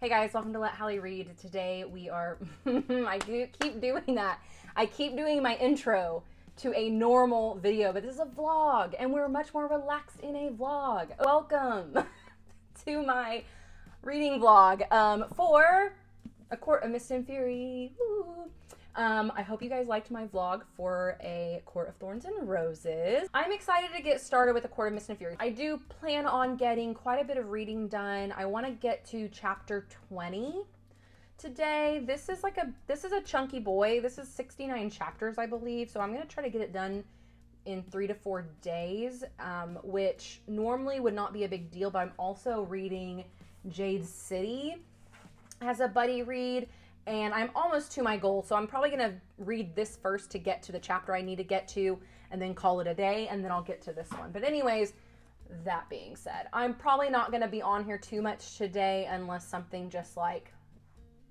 Hey guys, welcome to Let Hallie Read. Today we are, I do keep doing that. I keep doing my intro to a normal video, but this is a vlog and we're much more relaxed in a vlog. Welcome to my reading vlog for A Court of Mist and Fury. Woo. I hope you guys liked my vlog for A Court of Thorns and Roses. I'm excited to get started with A Court of Mist and Fury. I do plan on getting quite a bit of reading done. I want to get to chapter 20 today. This is a chunky boy. This is 69 chapters, I believe. So I'm going to try to get it done in 3 to 4 days, which normally would not be a big deal, but I'm also reading Jade City as a buddy read. And I'm almost to my goal, so I'm probably going to read this first to get to the chapter I need to get to, and then call it a day, and then I'll get to this one. But anyways, that being said, I'm probably not going to be on here too much today unless something just like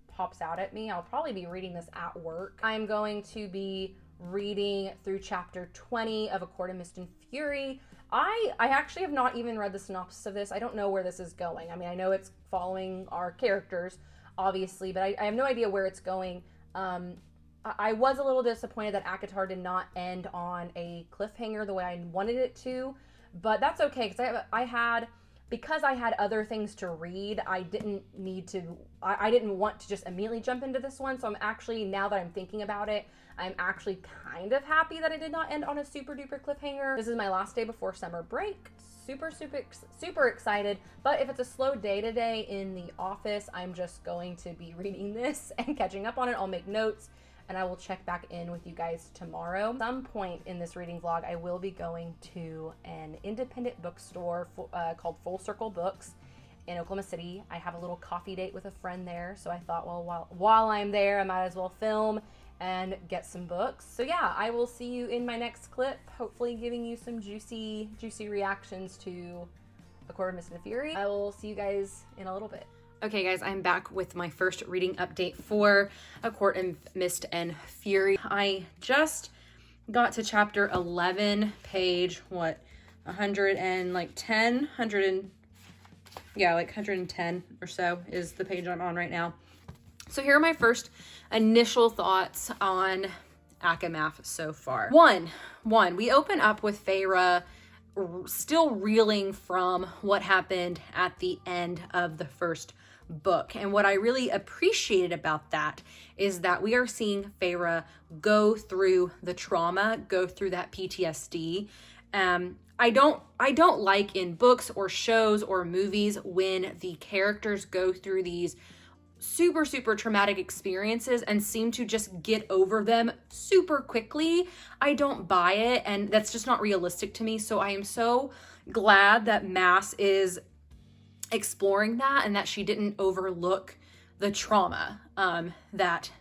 pops out at me. I'll probably be reading this at work. I'm going to be reading through chapter 20 of A Court of Mist and Fury. I actually have not even read the synopsis of this. I don't know where this is going. I mean, I know it's following our characters, obviously, but I have no idea where it's going. I was a little disappointed that ACOTAR did not end on a cliffhanger the way I wanted it to, but that's okay because because I had other things to read, I didn't want to just immediately jump into this one. So I'm actually, now that I'm thinking about it, I'm actually kind of happy that it did not end on a super duper cliffhanger. This is my last day before summer break. Super excited. But if it's a slow day today in the office, I'm just going to be reading this and catching up on it. I'll make notes and I will check back in with you guys tomorrow. At some point in this reading vlog, I will be going to an independent bookstore called Full Circle Books in Oklahoma City. I have a little coffee date with a friend there, so I thought, well, while I'm there, I might as well film and get some books. So yeah, I will see you in my next clip, hopefully giving you some juicy reactions to A Court of Mist and Fury. I will see you guys in a little bit. Okay guys, I'm back with my first reading update for A Court of Mist and Fury. I just got to chapter 11, page, 110 or so is the page I'm on right now. So here are my first initial thoughts on ACOMAF so far. One, we open up with Feyre still reeling from what happened at the end of the first book. And what I really appreciated about that is that we are seeing Feyre go through the trauma, go through that PTSD. I don't like in books or shows or movies when the characters go through these super traumatic experiences and seem to just get over them super quickly. I don't buy it, and that's just not realistic to me. So I am so glad that Mass is exploring that and that she didn't overlook the trauma that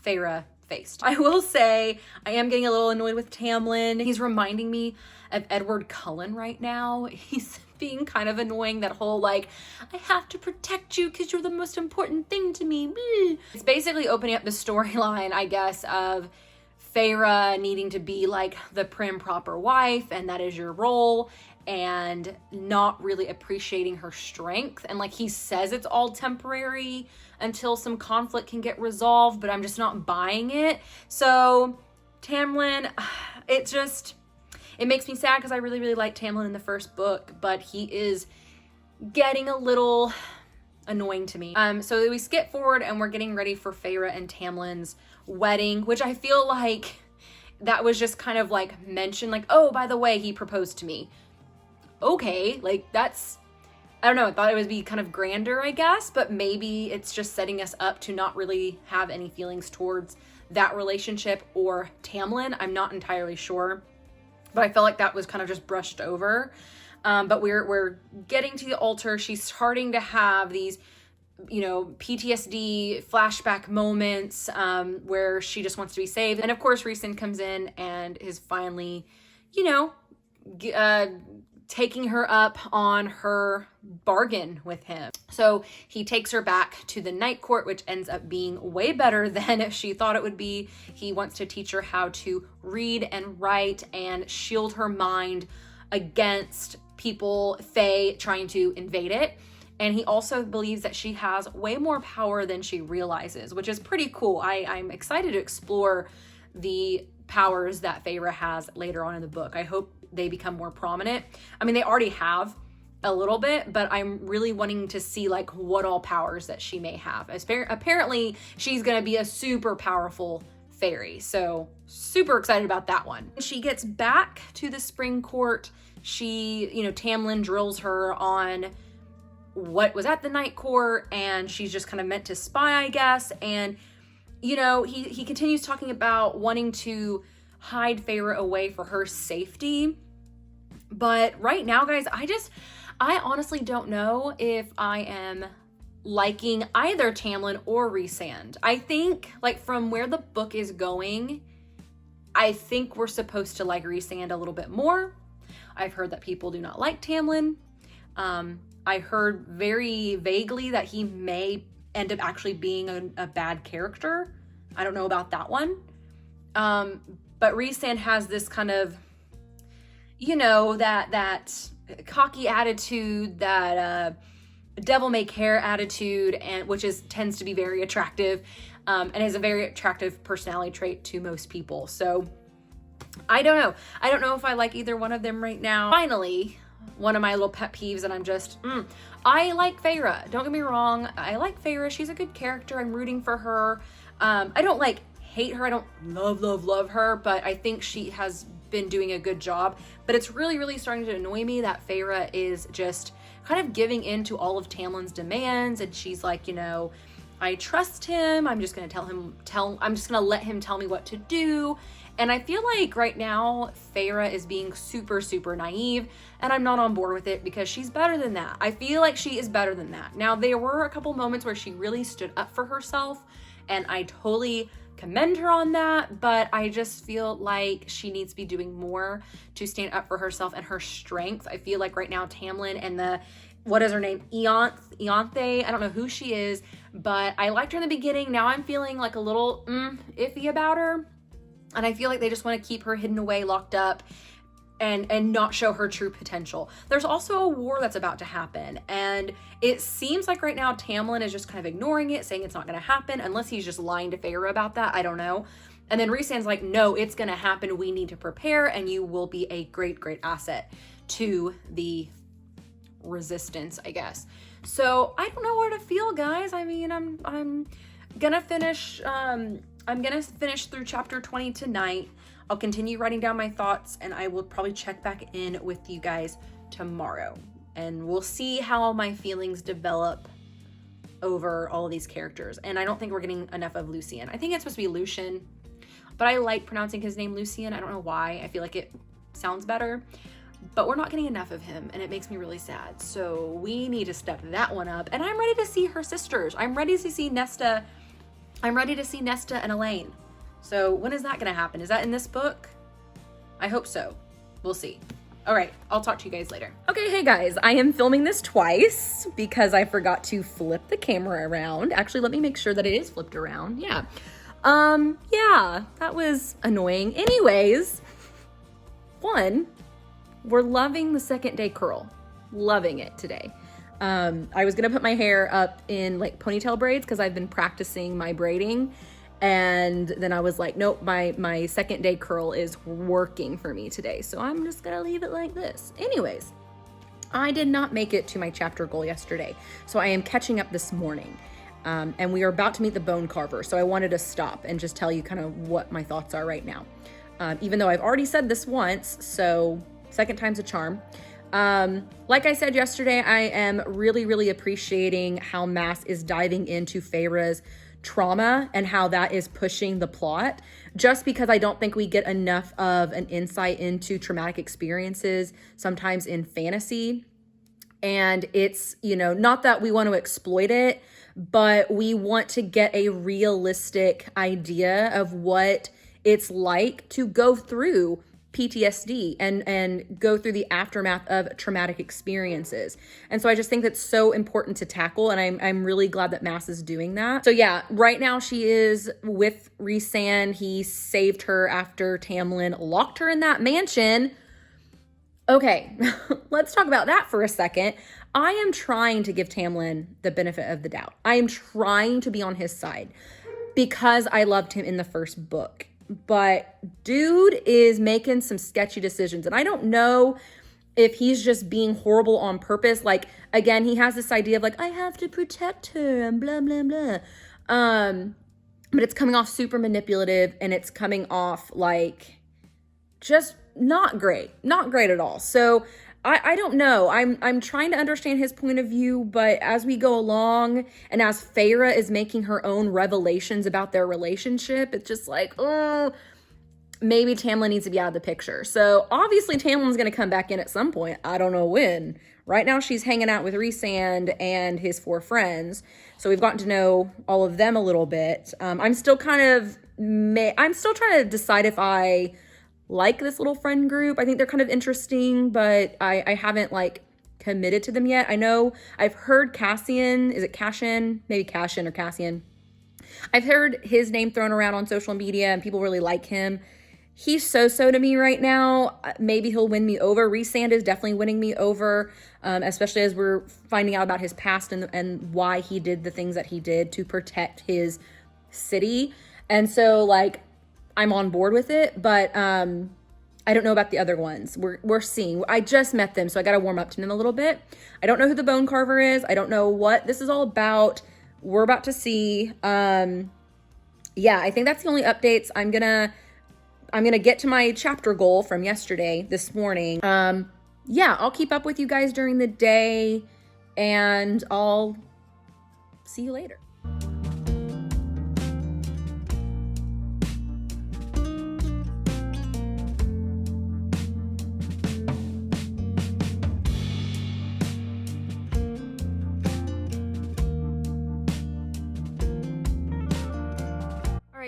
Feyre faced. I will say I am getting a little annoyed with Tamlin. He's reminding me of Edward Cullen right now. He's being kind of annoying, that whole like, I have to protect you because you're the most important thing to me. It's basically opening up the storyline, I guess, of Feyre needing to be like the prim proper wife, and that is your role, and not really appreciating her strength. And like he says it's all temporary until some conflict can get resolved, but I'm just not buying it. So Tamlin, it makes me sad because I really liked Tamlin in the first book, but he is getting a little annoying to me. So we skip forward and we're getting ready for Feyre and Tamlin's wedding, which I feel like that was just kind of like mentioned, like, oh, by the way, he proposed to me. Okay, like that's, I don't know, I thought it would be kind of grander, I guess, but maybe it's just setting us up to not really have any feelings towards that relationship or Tamlin. I'm not entirely sure, but I felt like that was kind of just brushed over. But we're getting to the altar. She's starting to have these, PTSD flashback moments where she just wants to be saved. And of course, Rhysand comes in and is finally, taking her up on her bargain with him. So he takes her back to the night court, which ends up being way better than she thought it would be. He wants to teach her how to read and write and shield her mind against people, Fae, trying to invade it. And he also believes that she has way more power than she realizes, which is pretty cool. I'm excited to explore the powers that Feyre has later on in the book. I hope they become more prominent. I mean, they already have a little bit, but I'm really wanting to see like what all powers that she may have. Apparently, she's going to be a super powerful fairy. So super excited about that one. When she gets back to the spring court, Tamlin drills her on what was at the night court, and she's just kind of meant to spy, I guess. And he continues talking about wanting to hide Feyre away for her safety. But right now, guys, I honestly don't know if I am liking either Tamlin or Rhysand. I think, like, from where the book is going, I think we're supposed to like Rhysand a little bit more. I've heard that people do not like Tamlin. I heard very vaguely that he may end up actually being a bad character. I don't know about that one. But Rhysand has this kind of, that cocky attitude, that devil may care attitude, and which tends to be very attractive, and is a very attractive personality trait to most people. So I don't know. I don't know if I like either one of them right now. Finally, one of my little pet peeves, and I'm just, I like Feyre. Don't get me wrong. I like Feyre. She's a good character. I'm rooting for her. I don't hate her. I don't love her, but I think she has been doing a good job. But it's really, really starting to annoy me that Feyre is just kind of giving in to all of Tamlin's demands. And she's like, I trust him. I'm just going to I'm just going to let him tell me what to do. And I feel like right now, Feyre is being super, super naive, and I'm not on board with it because she's better than that. I feel like she is better than that. Now, there were a couple moments where she really stood up for herself, and I totally commend her on that, but I just feel like she needs to be doing more to stand up for herself and her strength. I feel like right now, Tamlin and what is her name? Ianthe, I don't know who she is, but I liked her in the beginning. Now I'm feeling like a little iffy about her. And I feel like they just want to keep her hidden away, locked up, and not show her true potential. There's also a war that's about to happen. And it seems like right now Tamlin is just kind of ignoring it, saying it's not going to happen, unless he's just lying to Feyre about that. I don't know. And then Rhysand's like, no, it's going to happen. We need to prepare, and you will be a great, great asset to the resistance, I guess. So I don't know where to feel, guys. I mean, I'm gonna finish through chapter 20 tonight. I'll continue writing down my thoughts, and I will probably check back in with you guys tomorrow. And we'll see how my feelings develop over all of these characters. And I don't think we're getting enough of Lucien. I think it's supposed to be Lucian, but I like pronouncing his name Lucien. I don't know why. I feel like it sounds better. But we're not getting enough of him, and it makes me really sad. So we need to step that one up. And I'm ready to see her sisters. I'm ready to see Nesta and Elaine. So when is that going to happen? Is that in this book? I hope so. We'll see. All right, I'll talk to you guys later. Okay, hey guys, I am filming this twice because I forgot to flip the camera around. Actually, let me make sure that it is flipped around. Yeah. Yeah, that was annoying. Anyways, we're loving the second day curl. Loving it today. I was gonna put my hair up in like ponytail braids because I've been practicing my braiding, and then I was like, nope, my second day curl is working for me today, so I'm just gonna leave it like this. Anyways, I did not make it to my chapter goal yesterday, so I am catching up this morning, and we are about to meet the bone carver, so I wanted to stop and just tell you kind of what my thoughts are right now, even though I've already said this once, so second time's a charm. Like I said yesterday, I am really, really appreciating how Mass is diving into Feyre's trauma and how that is pushing the plot, just because I don't think we get enough of an insight into traumatic experiences, sometimes in fantasy. And it's, not that we want to exploit it, but we want to get a realistic idea of what it's like to go through PTSD and go through the aftermath of traumatic experiences. And so I just think that's so important to tackle, and I'm really glad that Mass is doing that. So yeah, right now she is with Rhysand. He saved her after Tamlin locked her in that mansion. Okay, let's talk about that for a second. I am trying to give Tamlin the benefit of the doubt. I am trying to be on his side because I loved him in the first book. But dude is making some sketchy decisions. And I don't know if he's just being horrible on purpose. Like, again, he has this idea of like, I have to protect her and blah, blah, blah. But it's coming off super manipulative, and it's coming off like just not great at all. So I don't know. I'm trying to understand his point of view, but as we go along and as Feyre is making her own revelations about their relationship, it's just like, oh, maybe Tamlin needs to be out of the picture. So obviously Tamlin's going to come back in at some point. I don't know when. Right now she's hanging out with Rhysand and his 4 friends. So we've gotten to know all of them a little bit. I'm still trying to decide if I like this little friend group. I think they're kind of interesting, but I haven't like committed to them yet. I know I've heard Cassian, is it Cassian? Maybe Cassian or Cassian. I've heard his name thrown around on social media and people really like him. He's so-so to me right now. Maybe he'll win me over. Rhysand is definitely winning me over, especially as we're finding out about his past and why he did the things that he did to protect his city. And so, like, I'm on board with it, but I don't know about the other ones. We're seeing. I just met them, so I got to warm up to them a little bit. I don't know who the Bone Carver is. I don't know what this is all about. We're about to see. Yeah, I think that's the only updates. I'm gonna get to my chapter goal from yesterday, this morning. Yeah, I'll keep up with you guys during the day, and I'll see you later.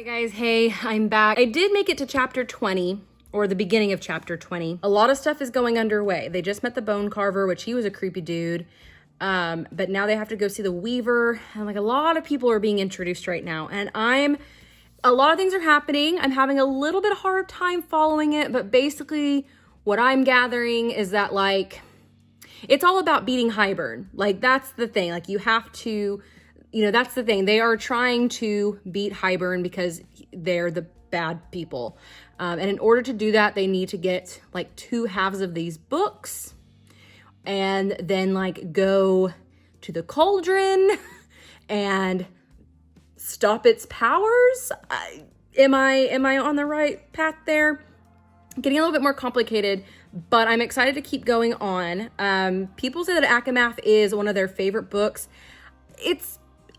Guys, hey, I'm back. I did make it to chapter 20, or the beginning of chapter 20. A lot of stuff is going underway. They just met the Bone Carver, which he was a creepy dude. But now they have to go see the Weaver, and like a lot of people are being introduced right now. And a lot of things are happening. I'm having a little bit hard time following it, but basically what I'm gathering is that like, it's all about beating Hybern. Like that's the thing. Like you have to, that's the thing. They are trying to beat Hybern because they're the bad people. And in order to do that, they need to get like 2 halves of these books and then like go to the cauldron and stop its powers. Am I on the right path there? Getting a little bit more complicated, but I'm excited to keep going on. People say that ACOMAF is one of their favorite books.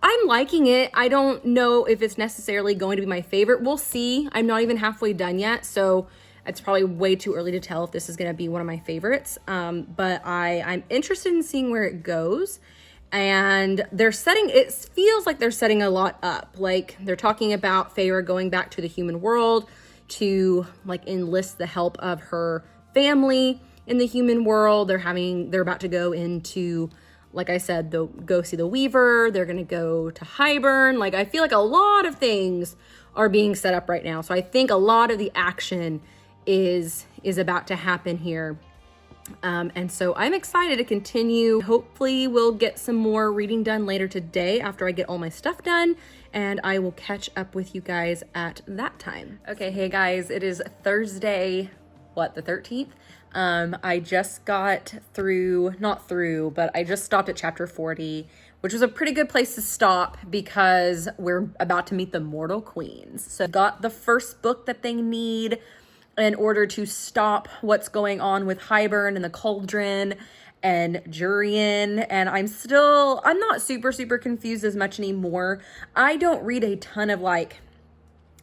I'm liking it. I don't know if it's necessarily going to be my favorite. We'll see. I'm not even halfway done yet, so it's probably way too early to tell if this is going to be one of my favorites. But I'm interested in seeing where it goes. And it feels like they're setting a lot up. Like they're talking about Feyre going back to the human world to like enlist the help of her family in the human world. They're about to go into, like I said, they'll go see the Weaver. They're going to go to Hybern. Like, I feel like a lot of things are being set up right now. So I think a lot of the action is about to happen here. And so I'm excited to continue. Hopefully we'll get some more reading done later today after I get all my stuff done. And I will catch up with you guys at that time. Okay, hey guys, it is Thursday, the 13th? I just got I just stopped at chapter 40, which was a pretty good place to stop because we're about to meet the Mortal Queens. So got the first book that they need in order to stop what's going on with Hybern and the Cauldron and Jurian. And I'm not super confused as much anymore. I don't read a ton of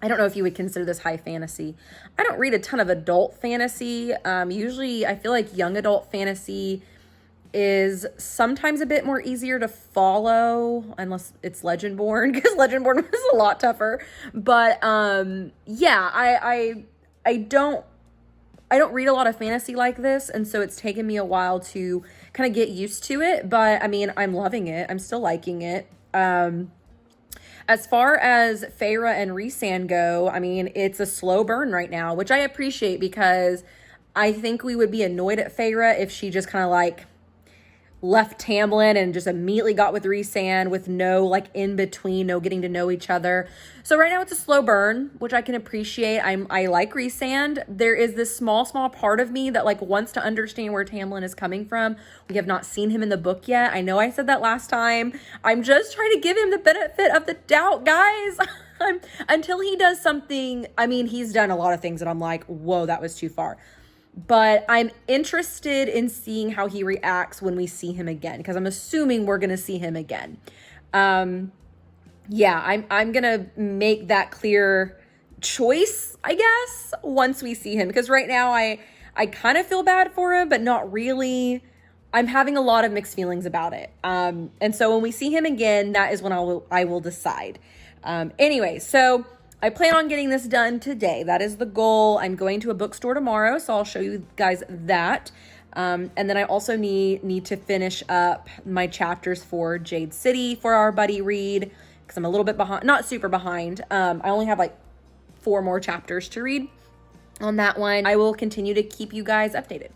I don't know if you would consider this high fantasy. I don't read a ton of adult fantasy. Usually I feel like young adult fantasy is sometimes a bit more easier to follow unless it's Legendborn, because Legendborn was a lot tougher. But yeah, I don't read a lot of fantasy like this, and so it's taken me a while to kind of get used to it. But I mean, I'm loving it. I'm still liking it. As far as Feyre and Rhysand go, I mean, it's a slow burn right now, which I appreciate because I think we would be annoyed at Feyre if she just kind of left Tamlin and just immediately got with Rhysand with no like in between, no getting to know each other. So right now it's a slow burn, which I can appreciate. I like Rhysand. There is this small part of me that like wants to understand where Tamlin is coming from. We have not seen him in the book yet. I know I said that last time. I'm just trying to give him the benefit of the doubt, guys. Until he does something. I mean, he's done a lot of things that I'm like, whoa, that was too far. But I'm interested in seeing how he reacts when we see him again, because I'm assuming we're going to see him again. Yeah, I'm going to make that clear choice, I guess, once we see him. Because right now I kind of feel bad for him, but not really. I'm having a lot of mixed feelings about it. And so when we see him again, that is when I will decide. Anyway, so I plan on getting this done today. That is the goal. I'm going to a bookstore tomorrow, so I'll show you guys that. And then I also need to finish up my chapters for Jade City for our buddy read, because I'm a little bit behind, not super behind. I only have like 4 more chapters to read on that one. I will continue to keep you guys updated.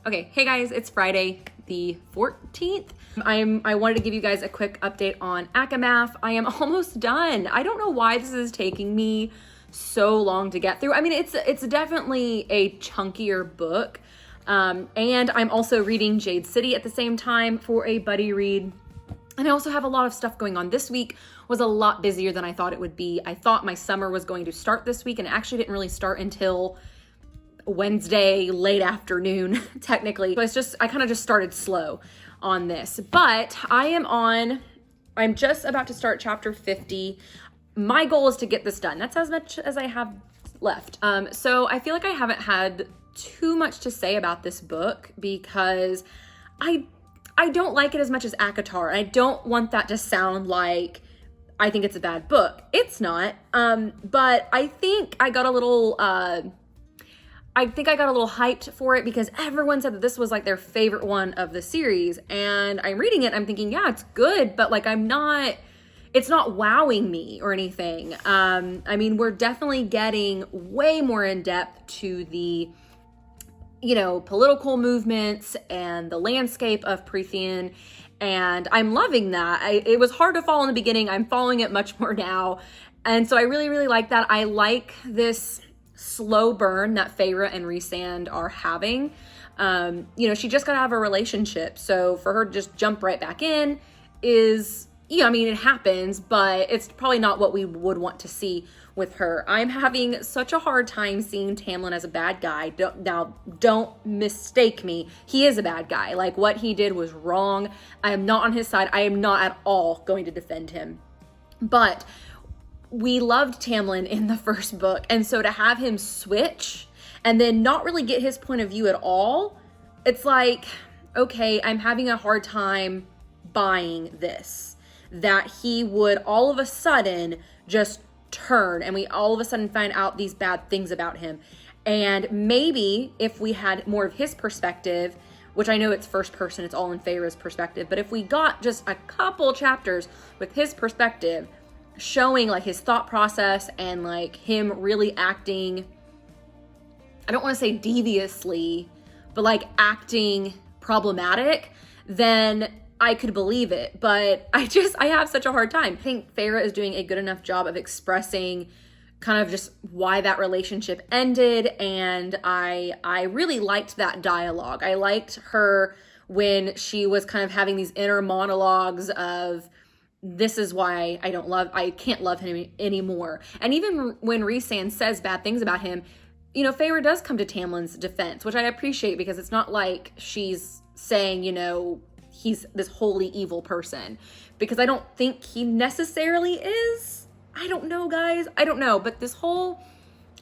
Okay, hey guys, it's Friday the 14th. I wanted to give you guys a quick update on ACOMAF. I am almost done. I don't know why this is taking me so long to get through. I mean, it's definitely a chunkier book. And I'm also reading Jade City at the same time for a buddy read. And I also have a lot of stuff going on. This week was a lot busier than I thought it would be. I thought my summer was going to start this week, and it actually didn't really start until Wednesday, late afternoon, technically. So I kind of just started slow on this. But I'm just about to start chapter 50. My goal is to get this done. That's as much as I have left. So I feel like I haven't had too much to say about this book because I don't like it as much as ACOTAR. I don't want that to sound like I think it's a bad book. It's not. But I think I got a little hyped for it because everyone said that this was like their favorite one of the series. And I'm reading it and I'm thinking, yeah, it's good, but like it's not wowing me or anything. I mean, we're definitely getting way more in depth to the political movements and the landscape of Prythian, and I'm loving that. It was hard to follow in the beginning. I'm following it much more now, and so I really, really like that. I like this slow burn that Feyre and Rhysand are having. She just got to have a relationship, so for her to just jump right back in is, it happens, but it's probably not what we would want to see with her. I'm having such a hard time seeing Tamlin as a bad guy. Don't mistake me. He is a bad guy. Like, what he did was wrong. I am not on his side. I am not at all going to defend him. But we loved Tamlin in the first book. And so to have him switch and then not really get his point of view at all, it's like, okay, I'm having a hard time buying this. That he would all of a sudden just turn and we all of a sudden find out these bad things about him. And maybe if we had more of his perspective, which I know it's first person, it's all in Feyre's perspective, but if we got just a couple chapters with his perspective, showing like his thought process and like him really acting, I don't want to say deviously, but like acting problematic, then I could believe it, but I have such a hard time. I think Feyre is doing a good enough job of expressing kind of just why that relationship ended, and I really liked that dialogue. I liked her when she was kind of having these inner monologues of, this is why I can't love him anymore. And even when Rhysand says bad things about him, Feyre does come to Tamlin's defense, which I appreciate because it's not like she's saying, he's this wholly evil person, because I don't think he necessarily is. I don't know, guys. I don't know. But this whole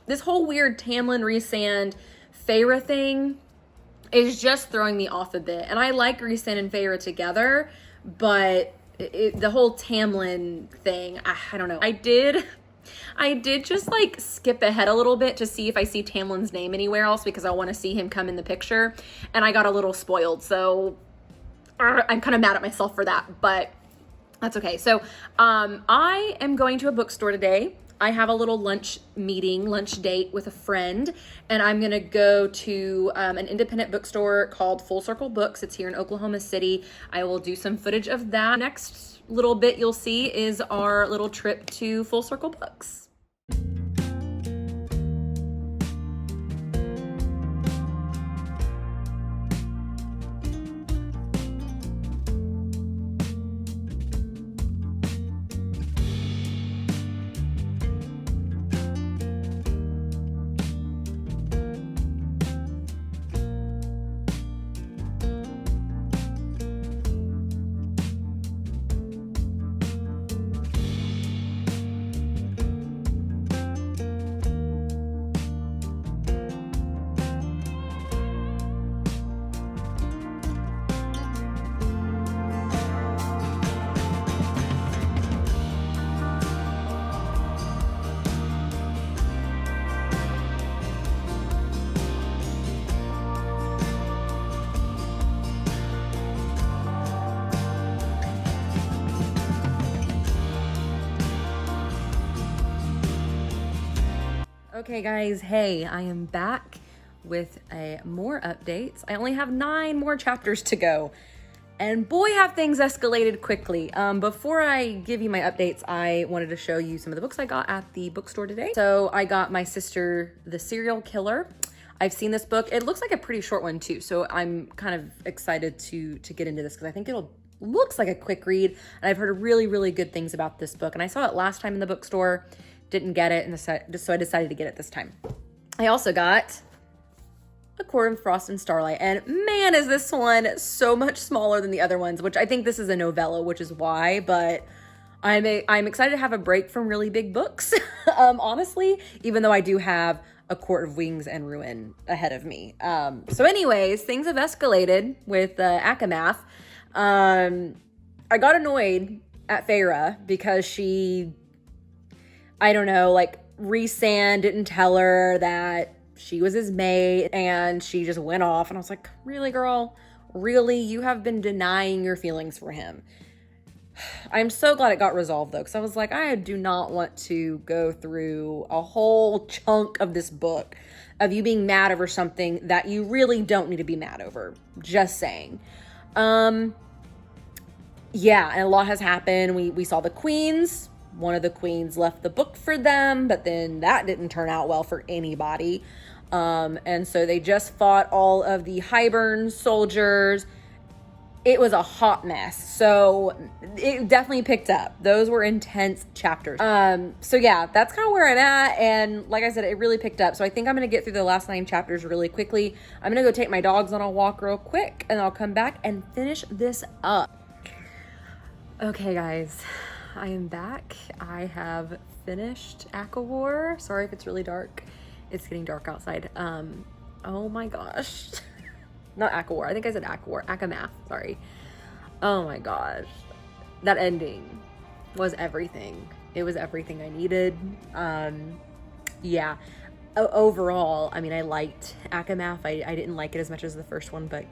weird Tamlin, Rhysand, Feyre thing is just throwing me off a bit. And I like Rhysand and Feyre together, but the whole Tamlin thing, I don't know. I did just like skip ahead a little bit to see if I see Tamlin's name anywhere else because I want to see him come in the picture. And I got a little spoiled. So I'm kind of mad at myself for that, but that's okay. So I am going to a bookstore today. I have a little lunch date with a friend, and I'm gonna go to an independent bookstore called Full Circle Books. It's here in Oklahoma City. I will do some footage of that. Next little bit you'll see is our little trip to Full Circle Books. Okay guys, hey, I am back with more updates. I only have 9 more chapters to go, and boy have things escalated quickly. Before I give you my updates, I wanted to show you some of the books I got at the bookstore today. So I got my sister, The Serial Killer. I've seen this book. It looks like a pretty short one too, so I'm kind of excited to get into this because I think looks like a quick read, and I've heard really, really good things about this book. And I saw it last time in the bookstore, didn't get it, and so I decided to get it this time. I also got A Court of Frost and Starlight, and man, is this one so much smaller than the other ones, which I think this is a novella, which is why, but I'm excited to have a break from really big books, honestly, even though I do have A Court of Wings and Ruin ahead of me. So anyways, things have escalated with ACOMAF. I got annoyed at Feyre because she, I don't know, like Rhysand didn't tell her that she was his mate, and she just went off, and I was like, really, girl? Really? You have been denying your feelings for him. I'm so glad it got resolved though, because I was like, I do not want to go through a whole chunk of this book of you being mad over something that you really don't need to be mad over. Just saying. Yeah, and a lot has happened. We saw the queens. One of the queens left the book for them, but then that didn't turn out well for anybody. And so they just fought all of the Hybern soldiers. It was a hot mess. So it definitely picked up. Those were intense chapters. So yeah, that's kind of where I'm at. And like I said, it really picked up. So I think I'm going to get through the last 9 chapters really quickly. I'm going to go take my dogs on a walk real quick, and I'll come back and finish this up. Okay, guys. I am back. I have finished ACOWAR. Sorry if it's really dark. It's getting dark outside. Oh my gosh. Not ACOWAR. I think I said ACOWAR. ACOMAF. Sorry. Oh my gosh. That ending was everything. It was everything I needed. Yeah. Overall, I mean, I liked ACOMAF. I didn't like it as much as the first one, but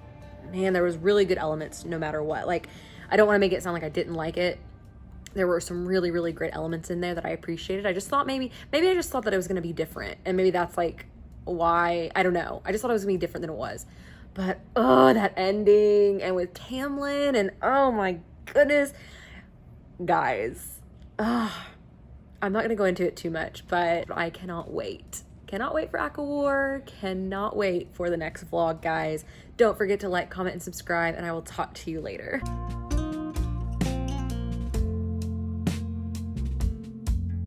man, there was really good elements no matter what. Like, I don't want to make it sound like I didn't like it. There were some really, really great elements in there that I appreciated. I just thought maybe I just thought that it was going to be different. And maybe that's like why, I don't know. I just thought it was going to be different than it was. But, oh, that ending, and with Tamlin, and oh my goodness. Guys, I'm not going to go into it too much, but I cannot wait. Cannot wait for ACOWAR. Cannot wait for the next vlog, guys. Don't forget to like, comment, and subscribe, and I will talk to you later.